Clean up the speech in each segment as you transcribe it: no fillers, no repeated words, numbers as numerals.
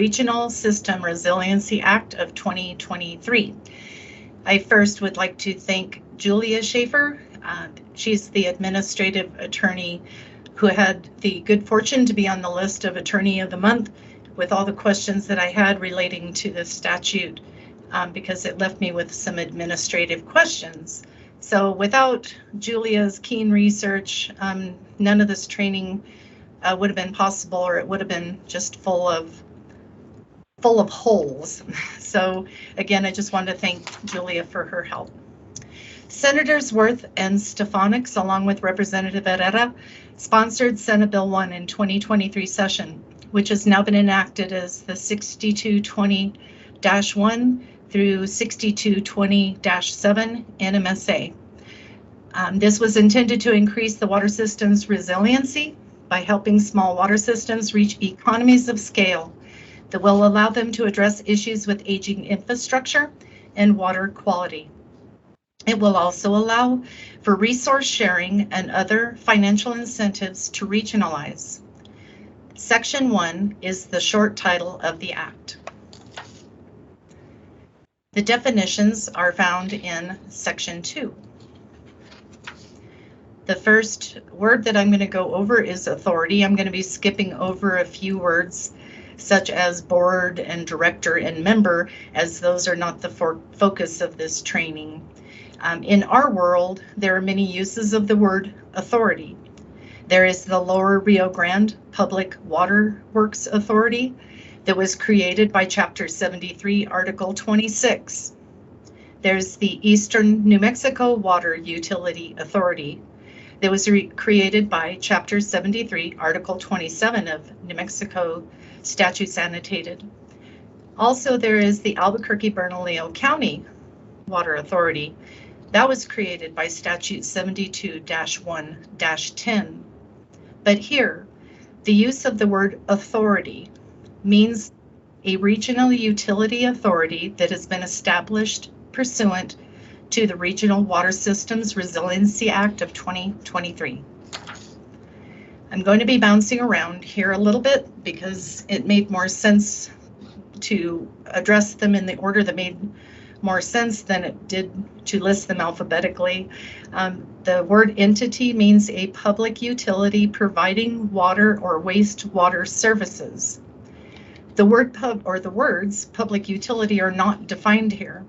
Regional System Resiliency Act of 2023. I first would like to thank Julia Schaefer. She's the administrative attorney who had the good fortune to be on the list of Attorney of the Month with all the questions that I had relating to the statute, because it left me with some administrative questions. So without Julia's keen research, none of this training would have been possible, or it would have been just full of holes. So again, I just wanted to thank Julia for her help. Senators Worth and Stefanik, along with Representative Herrera, sponsored Senate Bill 1 in 2023 session, which has now been enacted as the 6220-1 through 6220-7 NMSA. This was intended to increase the water system's resiliency by helping small water systems reach economies of scale that will allow them to address issues with aging infrastructure and water quality. It will also allow for resource sharing and other financial incentives to regionalize. Section 1 is the short title of the Act. The definitions are found in Section 2. The first word that I'm going to go over is authority. I'm going to be skipping over a few words such as board and director and member, as those are not the focus of this training. In our world, there are many uses of the word authority. There is the Lower Rio Grande Public Water Works Authority that was created by Chapter 73, Article 26. There's the Eastern New Mexico Water Utility Authority that was created by Chapter 73, Article 27 of New Mexico Statutes Annotated. Also, there is the Albuquerque-Bernalillo County Water Authority. That was created by Statute 72-1-10. But here, the use of the word authority means a regional utility authority that has been established pursuant to the Regional Water Systems Resiliency Act of 2023. I'm going to be bouncing around here a little bit because it made more sense to address them in the order that made more sense than it did to list them alphabetically. The word entity means a public utility providing water or wastewater services. The word the words public utility are not defined here.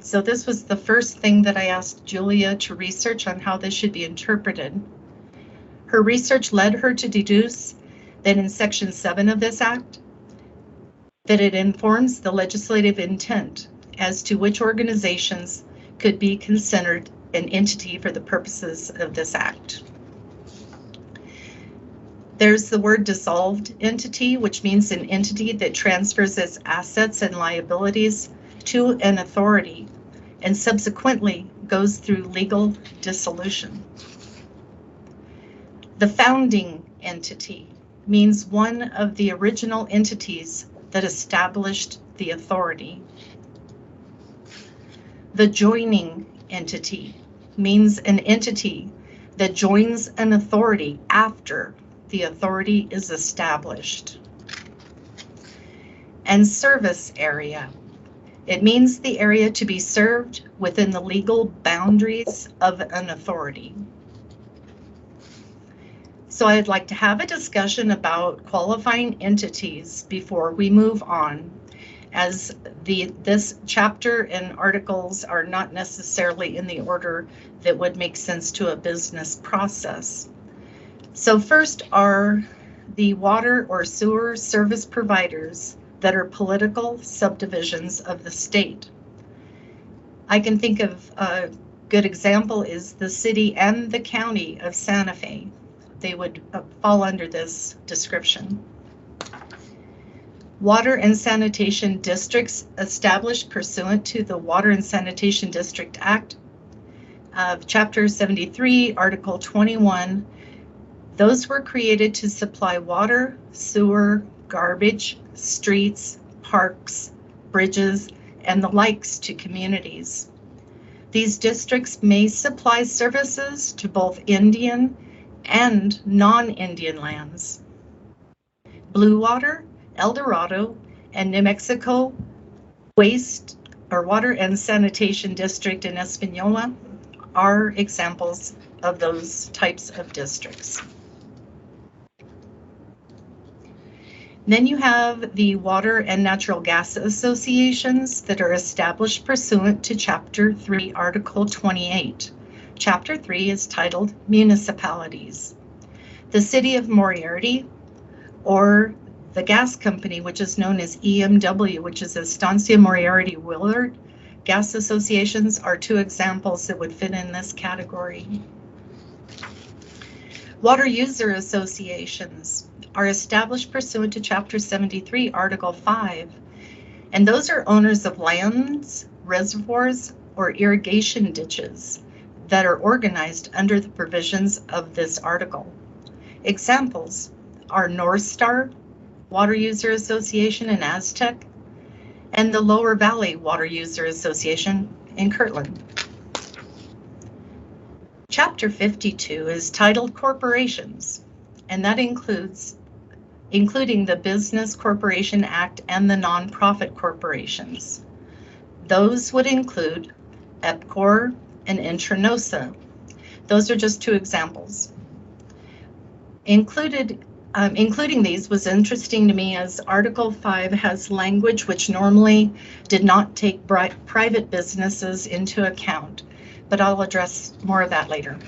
So this was the first thing that I asked Julia to research on how this should be interpreted. Her research led her to deduce that in Section 7 of this Act, that it informs the legislative intent as to which organizations could be considered an entity for the purposes of this Act. There's the word dissolved entity, which means an entity that transfers its assets and liabilities to an authority and subsequently goes through legal dissolution. The founding entity means one of the original entities that established the authority. The joining entity means an entity that joins an authority after the authority is established. And service area. It means the area to be served within the legal boundaries of an authority. So I'd like to have a discussion about qualifying entities before we move on, as this chapter and articles are not necessarily in the order that would make sense to a business process. So first are the water or sewer service providers that are political subdivisions of the state. I can think of a good example is the city and the county of Santa Fe. They would fall under this description. Water and sanitation districts established pursuant to the Water and Sanitation District Act of Chapter 73, Article 21. Those were created to supply water, sewer, garbage, streets, parks, bridges, and the likes to communities. These districts may supply services to both Indian and non-Indian lands. Blue Water, El Dorado, and New Mexico Waste or Water and Sanitation District in Espanola are examples of those types of districts. Then you have the water and natural gas associations that are established pursuant to Chapter 3, Article 28. Chapter 3 is titled Municipalities. The City of Moriarty, or the gas company, which is known as EMW, which is Estancia Moriarty Willard Gas Associations, are two examples that would fit in this category. Water user associations are established pursuant to Chapter 73, Article 5, and those are owners of lands, reservoirs, or irrigation ditches that are organized under the provisions of this article. Examples are North Star Water User Association in Aztec and the Lower Valley Water User Association in Kirtland. Chapter 52 is titled Corporations, and that including the Business Corporation Act and the nonprofit corporations. Those would include EPCOR and Intranosa. Those are just two examples. Including these was interesting to me, as Article 5 has language which normally did not take private businesses into account, but I'll address more of that later.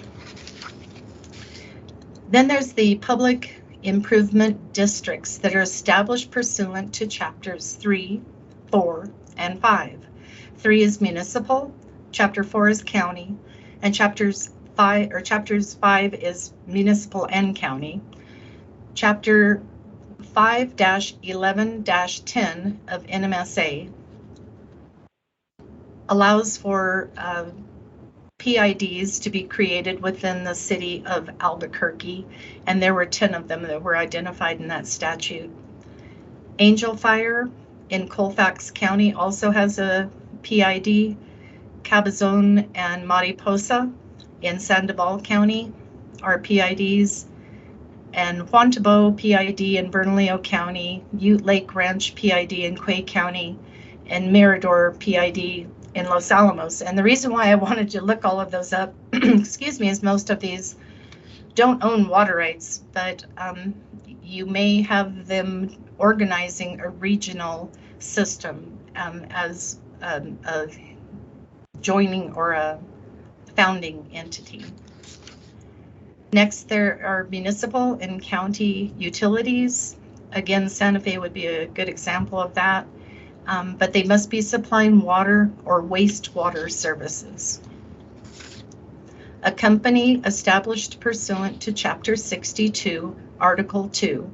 Then there's the public improvement districts that are established pursuant to Chapters 3, 4, and 5. 3 is municipal, Chapter 4 is county, and Chapters 5 is municipal and county. Chapter 5-11-10 of NMSA allows for PIDs to be created within the city of Albuquerque, and there were 10 of them that were identified in that statute. Angel Fire in Colfax County also has a PID. Cabazon and Mariposa in Sandoval County are PIDs, and Juantabo PID in Bernalillo County, Ute Lake Ranch PID in Quay County, and Mirador PID in Los Alamos. And the reason why I wanted to look all of those up, excuse me, is most of these don't own water rights, but you may have them organizing a regional system as a joining or a founding entity. Next, there are municipal and county utilities. Again, Santa Fe would be a good example of that, but they must be supplying water or wastewater services. A company established pursuant to Chapter 62, Article 2,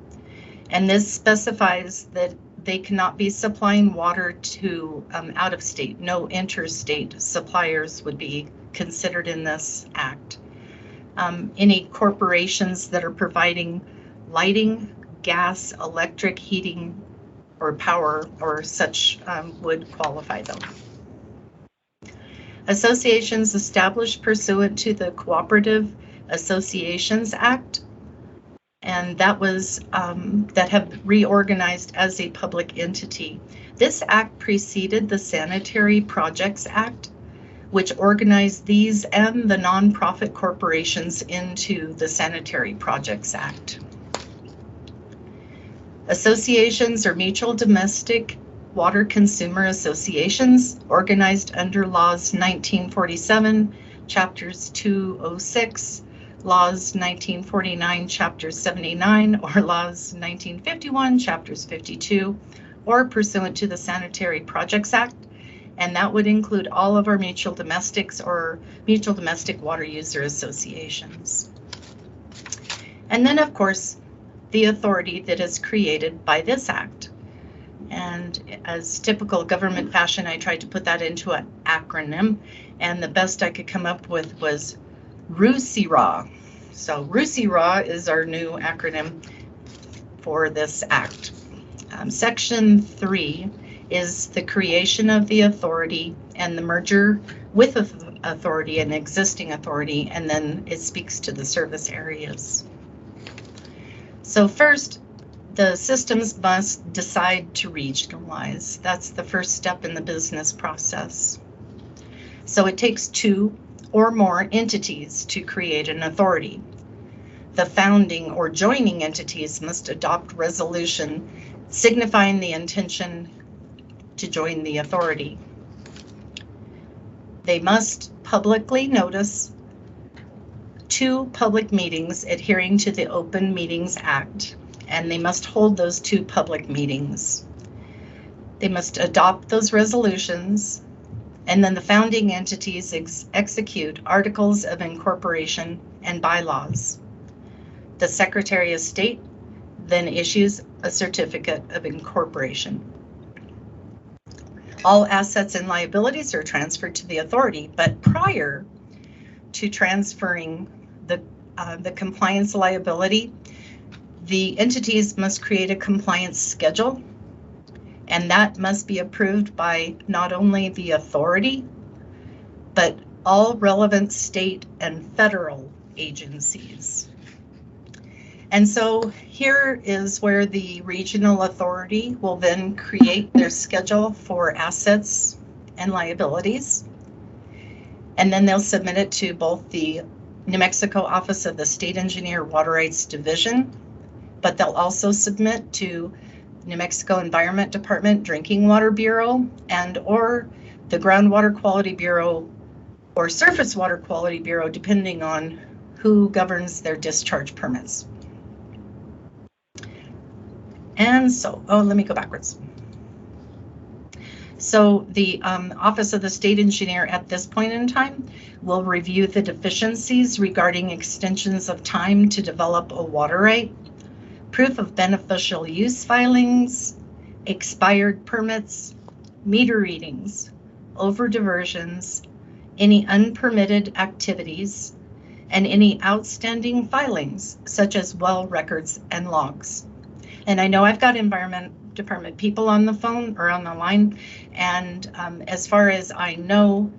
and this specifies that they cannot be supplying water to out of state. No interstate suppliers would be considered in this act. Any corporations that are providing lighting, gas, electric, heating, or power or such would qualify them. Associations established pursuant to the Cooperative Associations Act, and that was that have reorganized as a public entity. This act preceded the Sanitary Projects Act, which organized these and the nonprofit corporations into the Sanitary Projects Act. Associations are mutual domestic water consumer associations organized under Laws 1947, Chapters 206, Laws 1949, Chapter 79, or Laws 1951, Chapters 52, or pursuant to the Sanitary Projects Act, and that would include all of our mutual domestics or mutual domestic water user associations. And then, of course, the authority that is created by this act. And as typical government fashion, I tried to put that into an acronym, and the best I could come up with was RUSIRA. So RUSIRA is our new acronym for this act. Section 3 is the creation of the authority and the merger with authority and existing authority, and then it speaks to the service areas. So first, The systems must decide to regionalize. That's the first step in the business process. So it takes 2 or more entities to create an authority. The founding or joining entities must adopt resolution signifying the intention to join the authority. They must publicly notice 2 public meetings adhering to the Open Meetings Act, and they must hold those 2 public meetings. They must adopt those resolutions, and then the founding entities execute articles of incorporation and bylaws. The Secretary of State then issues a certificate of incorporation. All assets and liabilities are transferred to the authority, but prior to transferring the compliance liability, the entities must create a compliance schedule, and that must be approved by not only the authority, but all relevant state and federal agencies. And so here is where the regional authority will then create their schedule for assets and liabilities. And then they'll submit it to both the New Mexico Office of the State Engineer Water Rights Division, but they'll also submit to New Mexico Environment Department Drinking Water Bureau and or the Groundwater Quality Bureau or Surface Water Quality Bureau, depending on who governs their discharge permits. And so, let me go backwards. So the Office of the State Engineer at this point in time will review the deficiencies regarding extensions of time to develop a water right, proof of beneficial use filings, expired permits, meter readings, over diversions, any unpermitted activities, and any outstanding filings such as well records and logs. And I know I've got Environment Department people on the phone or on the line, and as far as I know,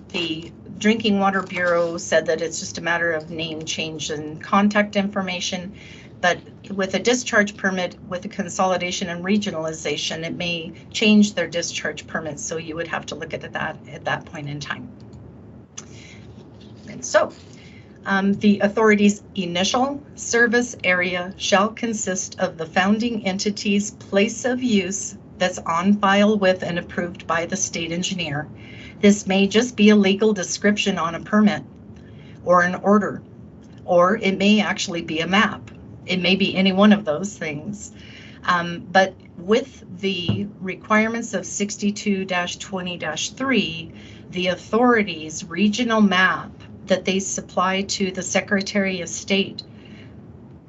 the Drinking Water Bureau said that it's just a matter of name change and contact information, but with a discharge permit with a consolidation and regionalization, it may change their discharge permit, so you would have to look at that at that point in time. And so the authority's initial service area shall consist of the founding entity's place of use that's on file with and approved by the state engineer. This may just be a legal description on a permit or an order, or it may actually be a map. It may be any one of those things. But with the requirements of 62-20-3, the authority's regional map that they supply to the Secretary of State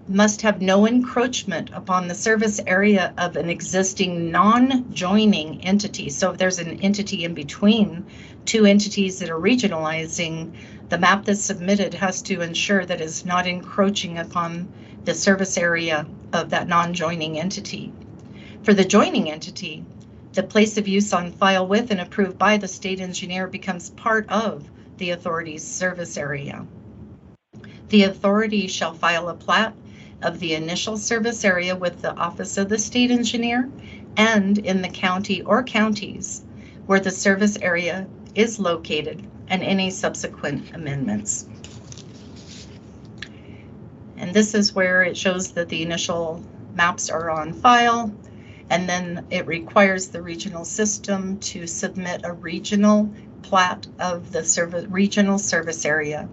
must have no encroachment upon the service area of an existing non-joining entity. So if there's an entity in between 2 entities that are regionalizing, the map that's submitted has to ensure that it's not encroaching upon the service area of that non-joining entity. For the joining entity, the place of use on file with and approved by the state engineer becomes part of the authority's service area. The authority shall file a plat of the initial service area with the Office of the State Engineer and in the county or counties where the service area is located and any subsequent amendments. And this is where it shows that the initial maps are on file, and then it requires the regional system to submit a regional plat of the regional service area,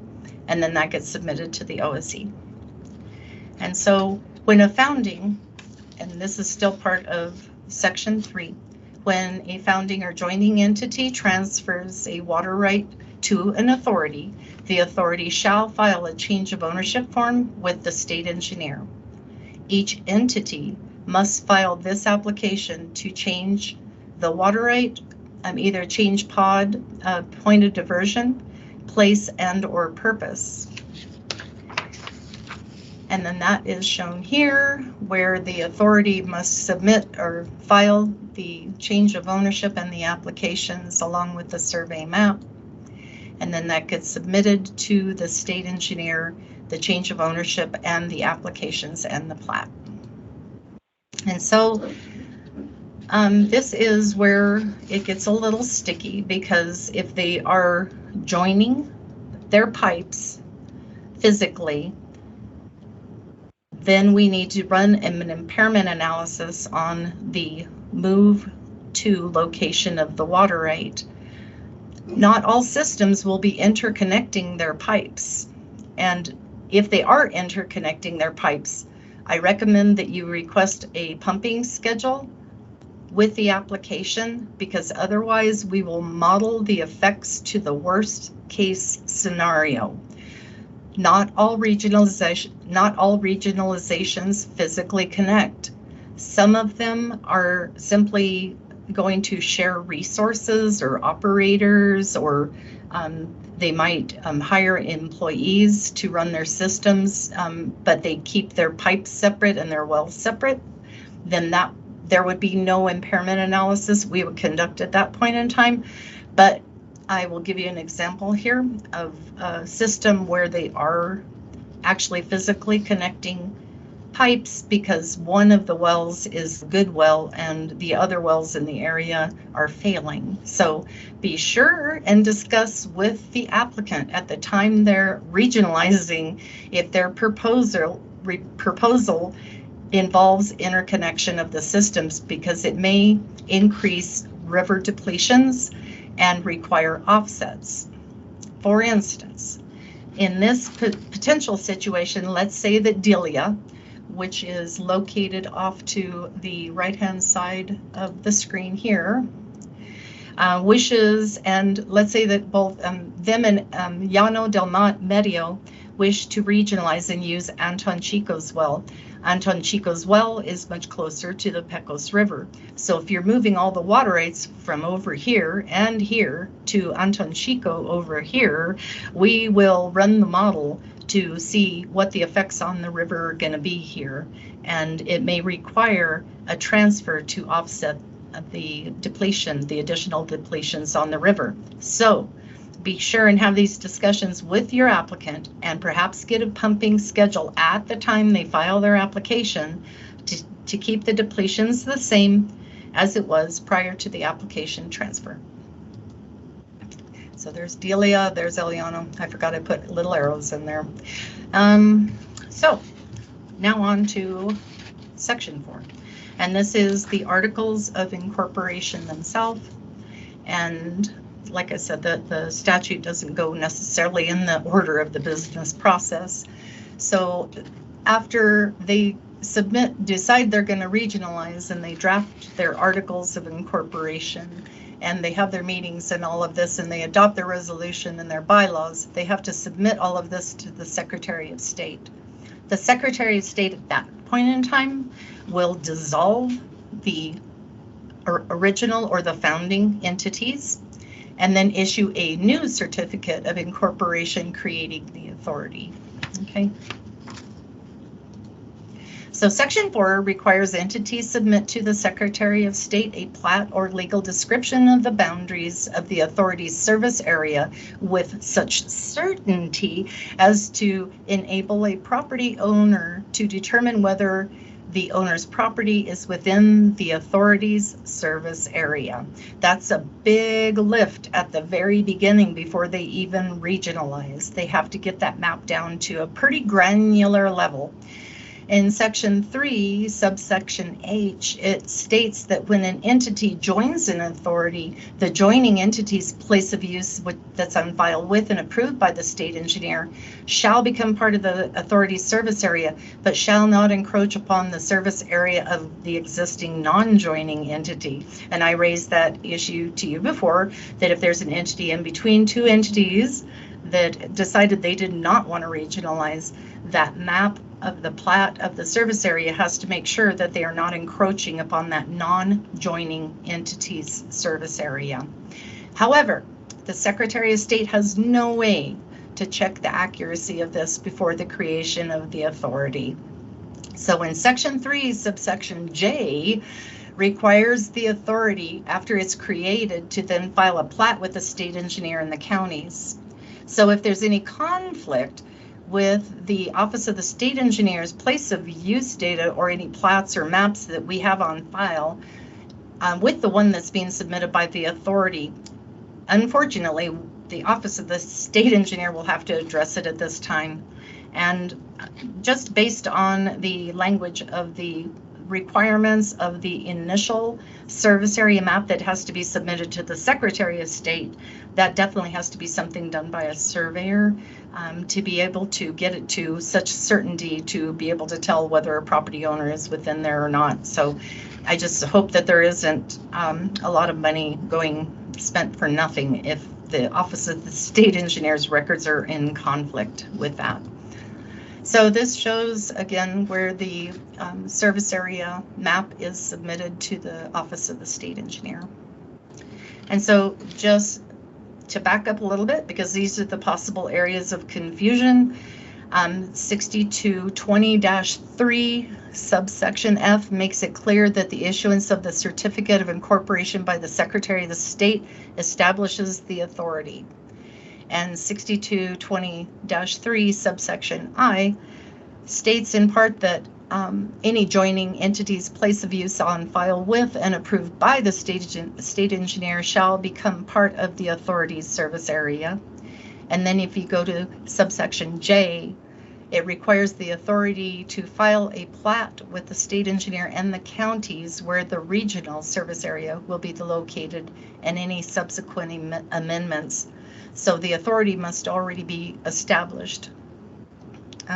and then that gets submitted to the OSE. And so when a founding, and this is still part of Section 3, when a founding or joining entity transfers a water right to an authority, the authority shall file a change of ownership form with the state engineer. Each entity must file this application to change the water right, either change pod, point of diversion, place, and or purpose. And then that is shown here, where the authority must submit or file the change of ownership and the applications along with the survey map. And then that gets submitted to the state engineer, the change of ownership and the applications and the plat. And so this is where it gets a little sticky, because if they are joining their pipes physically, then we need to run an impairment analysis on the move to location of the water right. Not all systems will be interconnecting their pipes. And if they are interconnecting their pipes, I recommend that you request a pumping schedule with the application, because otherwise we will model the effects to the worst case scenario. Not all regionalizations physically connect. Some of them are simply going to share resources or operators, or they might hire employees to run their systems, but they keep their pipes separate and their wells separate. Then there would be no impairment analysis we would conduct at that point in time. But I will give you an example here of a system where they are actually physically connecting pipes, because one of the wells is a good well and the other wells in the area are failing. So be sure and discuss with the applicant at the time they're regionalizing if their proposal involves interconnection of the systems, because it may increase river depletions and require offsets. For instance, in this potential situation, let's say that Delia, which is located off to the right-hand side of the screen here, wishes, and let's say that both them and Llano del Medio wish to regionalize and use Anton Chico's well. Anton Chico's well is much closer to the Pecos River. So if you're moving all the water rights from over here and here to Anton Chico over here, we will run the model to see what the effects on the river are going to be here. And it may require a transfer to offset the depletion, the additional depletions on the river. So be sure and have these discussions with your applicant, and perhaps get a pumping schedule at the time they file their application to keep the depletions the same as it was prior to the application transfer. So there's Delia, there's El Llano. I forgot I put little arrows in there. So now on to section 4. And this is the articles of incorporation themselves. And like I said, the statute doesn't go necessarily in the order of the business process. So after they decide they're going to regionalize, and they draft their articles of incorporation, and they have their meetings and all of this, and they adopt their resolution and their bylaws, they have to submit all of this to the Secretary of State. The Secretary of State at that point in time will dissolve the original or the founding entities, and then issue a new certificate of incorporation creating the authority. Okay. So section 4 requires entities submit to the Secretary of State a plat or legal description of the boundaries of the authority's service area with such certainty as to enable a property owner to determine whether the owner's property is within the authority's service area. That's a big lift at the very beginning before they even regionalize. They have to get that map down to a pretty granular level. In section 3, subsection H, it states that when an entity joins an authority, the joining entity's place of use that's on file with and approved by the state engineer shall become part of the authority's service area, but shall not encroach upon the service area of the existing non-joining entity. And I raised that issue to you before, that if there's an entity in between two entities that decided they did not want to regionalize, that map of the plat of the service area has to make sure that they are not encroaching upon that non-joining entity's service area. However, the Secretary of State has no way to check the accuracy of this before the creation of the authority. So in section 3, subsection J, requires the authority, after it's created, to then file a plat with the state engineer and the counties. So if there's any conflict with the Office of the State Engineer's place of use data or any plats or maps that we have on file with the one that's being submitted by the authority. Unfortunately, the Office of the State Engineer will have to address it at this time. And just based on the language of the requirements of the initial service area map that has to be submitted to the Secretary of State, that definitely has to be something done by a surveyor to be able to get it to such certainty to be able to tell whether a property owner is within there or not. So I just hope that there isn't a lot of money spent for nothing if the Office of the State Engineer's records are in conflict with that. So this shows again where the service area map is submitted to the Office of the State Engineer. And so just to back up a little bit, because these are the possible areas of confusion, 6220-3 subsection F makes it clear that the issuance of the certificate of incorporation by the Secretary of the State establishes the authority. And 6220-3 subsection I states in part that any joining entity's place of use on file with and approved by the state engineer shall become part of the authority's service area. And then if you go to subsection J, it requires the authority to file a plat with the state engineer and the counties where the regional service area will be located and any subsequent amendments. So the authority must already be established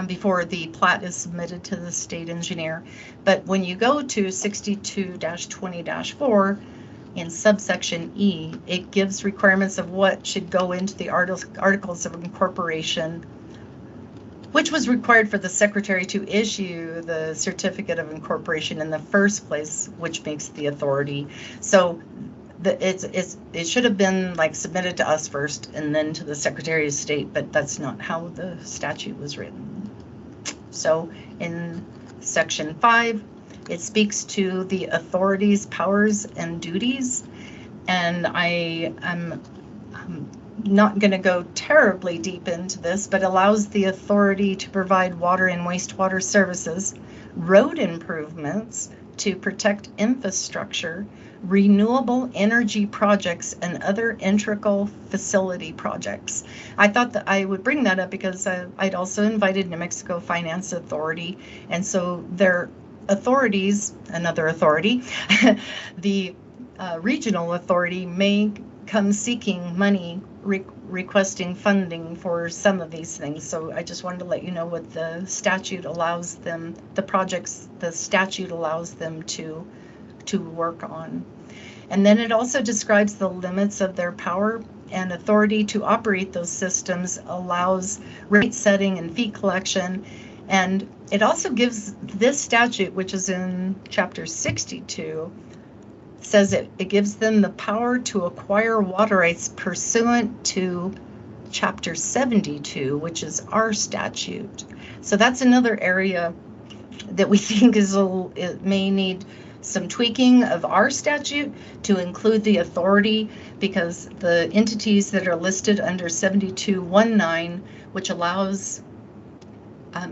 before the plat is submitted to the state engineer. But when you go to 62-20-4 in subsection E, it gives requirements of what should go into the articles of incorporation, which was required for the secretary to issue the certificate of incorporation in the first place, which makes the authority. So it should have been like submitted to us first and then to the Secretary of State, but that's not how the statute was written. So in section 5, it speaks to the authority's powers and duties, and I am not going to go terribly deep into this, but allows the authority to provide water and wastewater services, road improvements to protect infrastructure, renewable energy projects, and other integral facility projects. I thought that I would bring that up because I'd also invited New Mexico Finance Authority, and so their authorities, another authority, the regional authority may come seeking money, requesting funding for some of these things. So I just wanted to let you know what the statute allows them, the projects the statute allows them to work on. And then it also describes the limits of their power and authority to operate those systems, allows rate setting and fee collection. And it also gives this statute, which is in chapter 62, says it gives them the power to acquire water rights pursuant to chapter 72, which is our statute. So that's another area that we think it may need some tweaking of our statute to include the authority, because the entities that are listed under 7219, which allows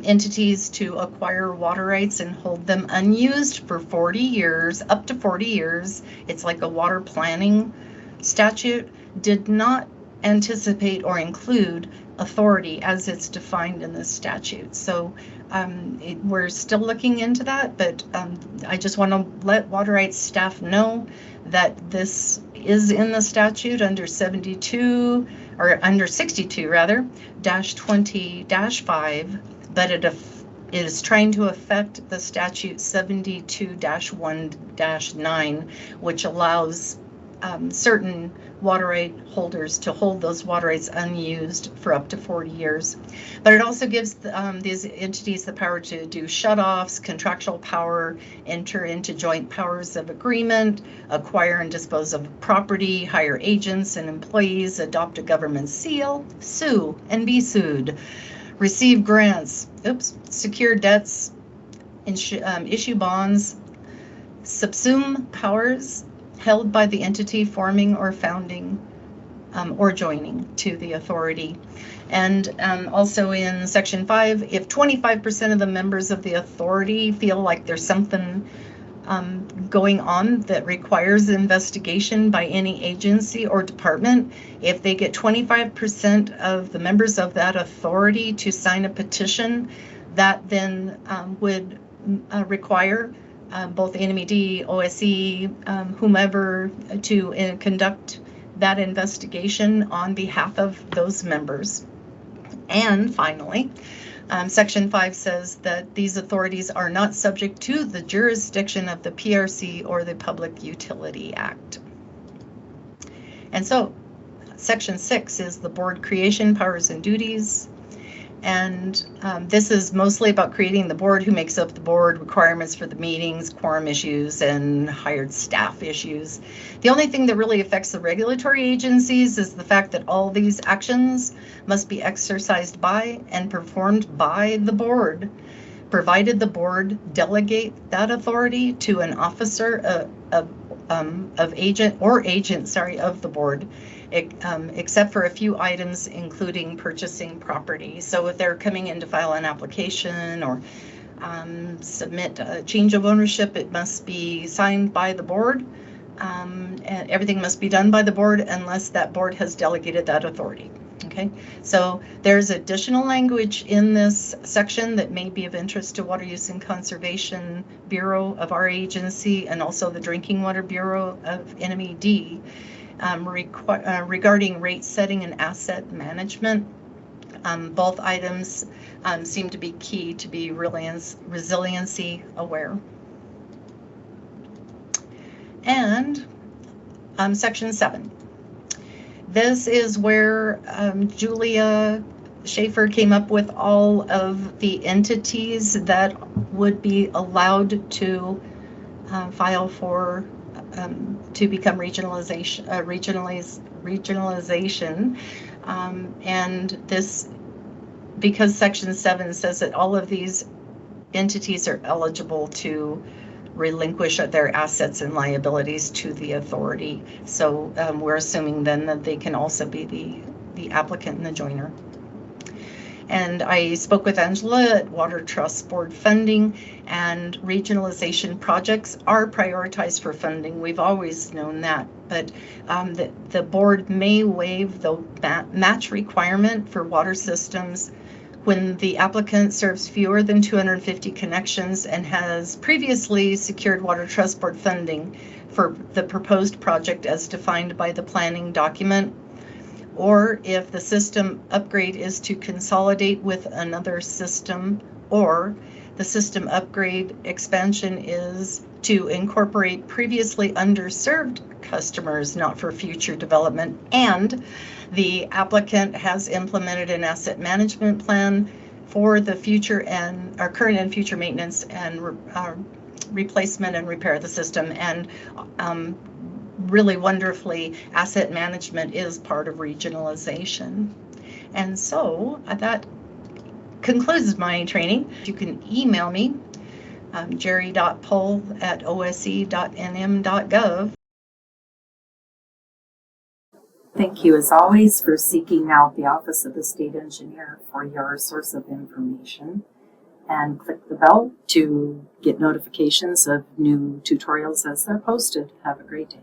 entities to acquire water rights and hold them unused for 40 years, up to 40 years. It's like a water planning statute, did not anticipate or include authority as it's defined in this statute. So we're still looking into that, but I just want to let water rights staff know that this is in the statute under 72, or under 62 rather, -20-5, but it is trying to affect the statute 72-1-9, which allows certain water right holders to hold those water rights unused for up to 40 years. But it also gives these entities the power to do shutoffs, contractual power, enter into joint powers of agreement, acquire and dispose of property, hire agents and employees, adopt a government seal, sue and be sued, receive grants, secure debts, issue bonds, subsume powers held by the entity forming or founding or joining to the authority. And also in Section 5, if 25% of the members of the authority feel like there's something going on that requires investigation by any agency or department, if they get 25% of the members of that authority to sign a petition, that then would require both NMED, OSE, whomever to conduct that investigation on behalf of those members. And finally, Section 5 says that these authorities are not subject to the jurisdiction of the PRC or the Public Utility Act. And so, Section 6 is the board creation, powers, and duties. And this is mostly about creating the board, who makes up the board, requirements for the meetings, quorum issues, and hired staff issues. The only thing that really affects the regulatory agencies is the fact that all these actions must be exercised by and performed by the board, provided the board delegate that authority to an officer of the board, except for a few items, including purchasing property. So if they're coming in to file an application or submit a change of ownership, it must be signed by the board. And everything must be done by the board unless that board has delegated that authority. Okay, so there's additional language in this section that may be of interest to Water Use and Conservation Bureau of our agency, and also the Drinking Water Bureau of NMED, regarding rate setting and asset management. Both items seem to be key to be resiliency aware. And Section 7. This is where Julia Schaefer came up with all of the entities that would be allowed to file for to become regionalization. And this, because Section 7 says that all of these entities are eligible to relinquish their assets and liabilities to the authority. So we're assuming then that they can also be the applicant and the joiner. And I spoke with Angela at Water Trust Board funding, and regionalization projects are prioritized for funding. We've always known that, but the board may waive the match requirement for water systems when the applicant serves fewer than 250 connections and has previously secured Water Trust Board funding for the proposed project as defined by the planning document, or if the system upgrade is to consolidate with another system, or the system upgrade expansion is to incorporate previously underserved customers, not for future development, and the applicant has implemented an asset management plan for the future and our current and future maintenance and replacement and repair of the system. And really wonderfully, asset management is part of regionalization. And so that concludes my training. You can email me, jerry.pohl@ose.nm.gov. Thank you, as always, for seeking out the Office of the State Engineer for your source of information. And click the bell to get notifications of new tutorials as they're posted. Have a great day.